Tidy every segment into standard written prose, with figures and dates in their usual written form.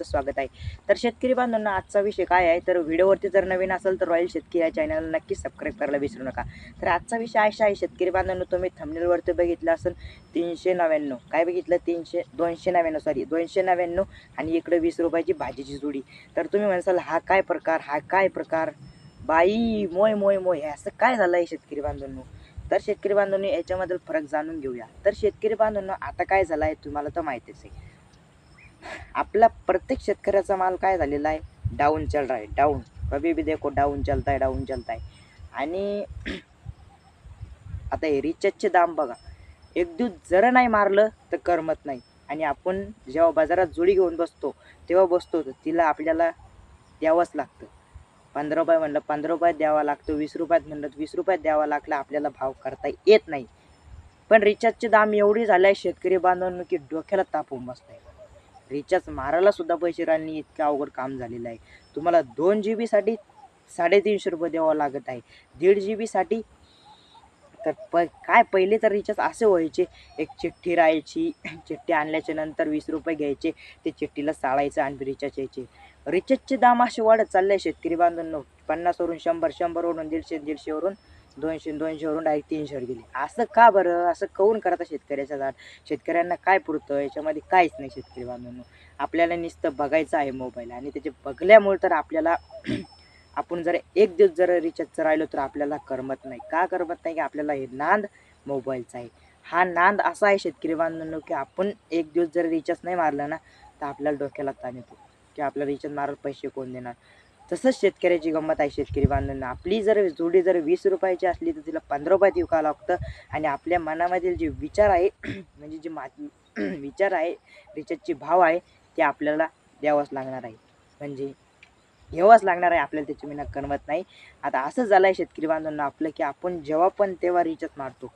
सर्वांचं स्वागत आहे. तर शेतकरी बांधवांनो, आजचा विषय काय आहे, तर व्हिडिओवरती जर नवीन असेल तर रॉयल शेतकरी या चॅनलला नक्की सबस्क्राईब करायला विसरू नका. तर आजचा विषय असा आहे शेतकरी बांधवांनो, तुम्ही थंबनेलवरती बघितलं असेल 399 काय बघितलं 299 आणि इकडे 20 रुपयाची भाजीची जोडी. तर तुम्ही म्हणसाल हा काय प्रकार बाई मोय मोय मोय हे असं काय झालं आहे शेतकरी बांधवांनो. तर शेतकरी बांधवांनो, याच्यामधील फरक जाणून घेऊया. तर शेतकरी बांधवांनो, आता काय झालं आहे तुम्हाला तर माहितीच आहे. आपला प्रत्येक शेतकऱ्याचा माल काय झालेला आहे, डाऊन चल रहा है, डाऊन. कभी भी देखो डाऊन चलता है, डाऊन चलता है. आणि आता हे रिचार्जचे दाम बघा, एक दिवस जर नाही मारलं तर करमत नाही. आणि आपण जेव्हा बाजारात जोडी घेऊन बसतो तेव्हा बसतो तिला आपल्याला द्यावंच लागतं. 15 रुपये म्हणलं 15 रुपयात द्यावा लागतो, 20 रुपयात म्हणलं 20 रुपयात द्यावा लागला, आपल्याला भाव करता येत नाही. पण रिचार्जचे दाम एवढी झाले आहे शेतकरी बांधवांनो की डोक्याला ताप होऊन बसलाय. रिचार्ज मारायला सुद्धा पैसे राहिली, इतकं अवघड काम झालेलं आहे. तुम्हाला 2 GB साठी 350 रुपये द्यावं लागत आहे. 1.5 GB साठी तर काय पहिले तर रिचार्ज असे व्हायचे, एक चिठ्ठी राहायची, चिठ्ठी आणल्याच्या नंतर 20 रुपये घ्यायचे, ते चिठ्ठीला चाळायचं आणि रिचार्ज यायचे. रिचार्जचे दाम असे वाढत चालले शेतकरी बांधवांनो, 50 वरून 100, 100 वरून 150, 150 वरून 200, 200 वरून डायरेक्ट 300 वर गेले. असं का बरं? असं काऊन करता शेतकऱ्याच्या दार? शेतकऱ्यांना काय पुरतं याच्यामध्ये? काहीच नाही शेतकरी बांधवांनो. आपल्याला नुसतं बघायचं आहे मोबाईल, आणि त्याचे बघल्यामुळे तर आपल्याला आपण जर एक दिवस जर रिचार्जचं राहिलो तर आपल्याला करमत नाही. का करमत नाही? की आपल्याला हे नांद मोबाईलचा आहे. हा नांद असा आहे शेतकरी बांधवांनो, की आपण एक दिवस जर रिचार्ज नाही मारला ना तर आपल्याला डोक्याला ताण येतो, की आपल्याला रिचार्ज मारायला पैसे कोण देणार. तसंच शेतकऱ्याची गंमत आहे शेतकरी बांधवांना. आपली जर जोडी जर 20 रुपयाची असली तर तिला 15 रुपयात विकावं लागतं. आणि आपल्या मनामधील जे विचार आहे म्हणजे जे विचार आहे, रिचार्जचे भाव आहे, ते आपल्याला द्यावंच लागणार आहे. म्हणजे घ्यावंच लागणार आहे, आपल्याला त्याची विना करमत नाही. आता असं झालं आहे शेतकरी बांधवांना आपलं, की आपण जेव्हा पण तेव्हा रिचार्ज मारतो.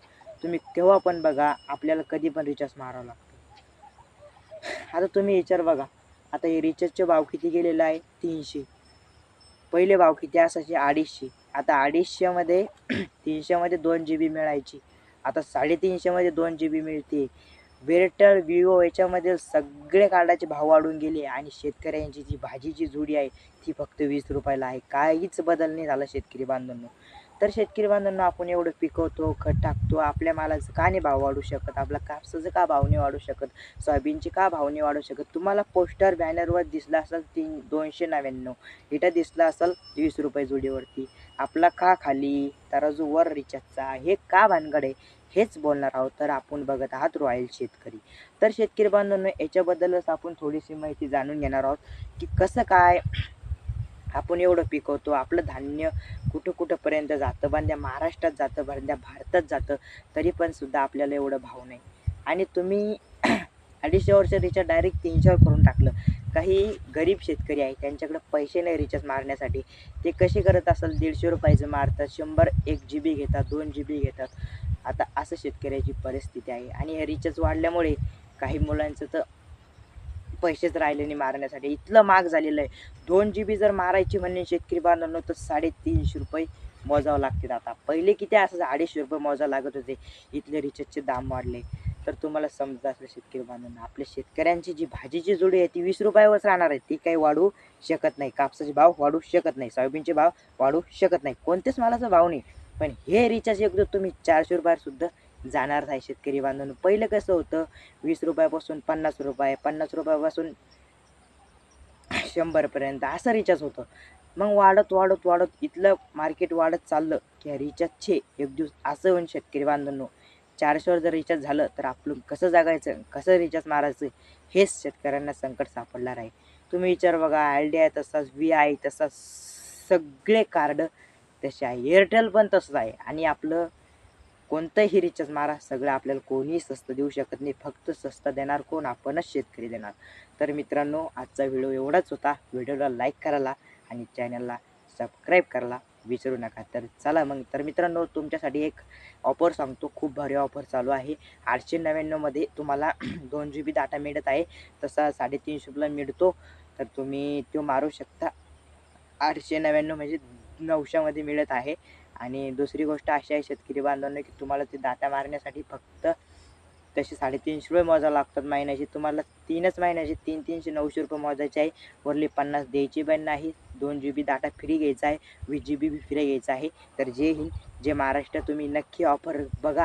तुम्ही केव्हा पण बघा, आपल्याला कधी पण रिचार्ज मारावं लागतं. आता तुम्ही विचार बघा, आता हे रिचार्जचे भाव किती गेलेले आहे? 300. पहिले भाव किती असायचे? 250. आता 250 मध्ये 300 मध्ये 2 GB मिळायची. आता 350 मध्ये 2 GB मिळते. एअरटेल, विवो याच्यामध्ये सगळे कार्डाचे भाव वाढून गेले, आणि शेतकऱ्यांची जी भाजीची जोडी आहे ती फक्त 20 रुपयाला आहे. काहीच बदल नाही झाला शेतकरी बांधवांनो. तर शेतकरी बांधवांनो, आपण एवढं पिकवतो, खत टाकतो, आपल्या मालाचं का नाही भाव वाढू शकत? आपला कापसाचं का भाव नाही वाढू शकत? सोयाबीनचे का भाव नाही वाढू शकत? तुम्हाला पोस्टर बॅनरवर दिसला असेल 299, इथं दिसला असेल 20 रुपये जोडीवरती. आपला का खाली तराजू वर रिचार्जचा? हे का भानगड आहे? हेच बोलणार आहोत. तर आपण बघत आहात रॉयल शेतकरी. तर शेतकरी बांधवांनो, याच्याबद्दलच आपण थोडीशी माहिती जाणून घेणार आहोत, की कसं काय आपण एवढं पिकवतो, आपलं धान्य कुठंपर्यंत जातं, बंद्या महाराष्ट्रात जातं, बंद्या भारतात जातं, तरी पण सुद्धा आपल्याला एवढं भाव नाही. आणि तुम्ही 250 वर्ष रिचार्ज डायरेक्ट 300 करून टाकलं. काही गरीब शेतकरी आहे, त्यांच्याकडे पैसे नाही रिचार्ज मारण्यासाठी. ते कसे करत असेल? 150 रुपयाचं मारतात, 100 1 GB घेतात, 2 GB घेतात. आता असं शेतकऱ्याची परिस्थिती आहे. आणि हे रिचार्ज वाढल्यामुळे काही मुलांचं तर पैसेच राहिले नाही मारण्यासाठी, इथलं महाग झालेलं आहे. 2 GB जर मारायची म्हणणे शेतकरी बांधवांनो तर 350 रुपये मोजावं लागतील. आता पहिले किती असं 250 रुपये मोजावं लागत होते. इथले रिचार्जचे दाम वाढले. तर तुम्हाला समजत असेल शेतकरी बांधवांनो, आपल्या शेतकऱ्यांची जी भाजीची जोडी आहे ती 20 रुपयावरच राहणार आहे. ती काही वाढू शकत नाही. कापसाचे भाव वाढू शकत नाही, सोयाबीनचे भाव वाढू शकत नाही, कोणत्याच मालाचा भाव नाही. पण हे रिचार्ज एकदा तुम्ही 400 रुपयावर सुद्धा जाणार नाही शेतकरी बांधवांनो. पहिलं कसं होतं? 20 रुपयापासून 50 रुपये, 50 रुपयापासून 100 पर्यंत असं रिचार्ज होतं. मग वाढत वाढत वाढत इथलं मार्केट वाढत चाललं, की रिचार्जचे एक दिवस असं होऊन शेतकरी बांधवांनो, 400वर जर रिचार्ज झालं तर आपलं कसं जगायचं, कसं रिचार्ज मारायचं, हेच शेतकऱ्यांना संकट सापडणार आहे. तुम्ही विचार बघा, आयडिया आहे तसाच, VI तसाच, सगळे कार्ड तसे आहे, एअरटेल पण तसंच आहे. आणि आपलं कोणतंही रिचार्ज मारा, सगळं आपल्याला कोणीही स्वस्त देऊ शकत नाही. फक्त स्वस्त देणार कोण? आपणच शेतकरी देणार. तर मित्रांनो, आजचा व्हिडिओ एवढाच होता. व्हिडिओला लाईक करायला आणि चॅनलला सबस्क्राईब करायला विसरू नका. तर चला मग, तर मित्रांनो, तुमच्यासाठी एक ऑफर सांगतो. खूप भारी ऑफर चालू आहे. 899 मध्ये तुम्हाला 2 GB डाटा मिळत आहे. तसा 350 मिळतो. तर तुम्ही तो मारू शकता. 899 म्हणजे 900 मध्ये मिळत आहे. आणि दुसरी गोष्ट अशी आहे शेतकरी बांधवांनो, की तुम्हाला ते डाटा मारण्यासाठी फक्त तसे 350 रुपये मोजावे लागतात महिन्याचे. तुम्हाला 3च महिन्याचे 300 900 रुपये मोजायचे आहे. वरले 50 द्यायचे पण नाही. 2 GB डाटा फ्री घ्यायचा आहे, 20 GB फ्री घ्यायचा आहे. तर जय हिंद, जय महाराष्ट्र. तुम्ही नक्की ऑफर बघा.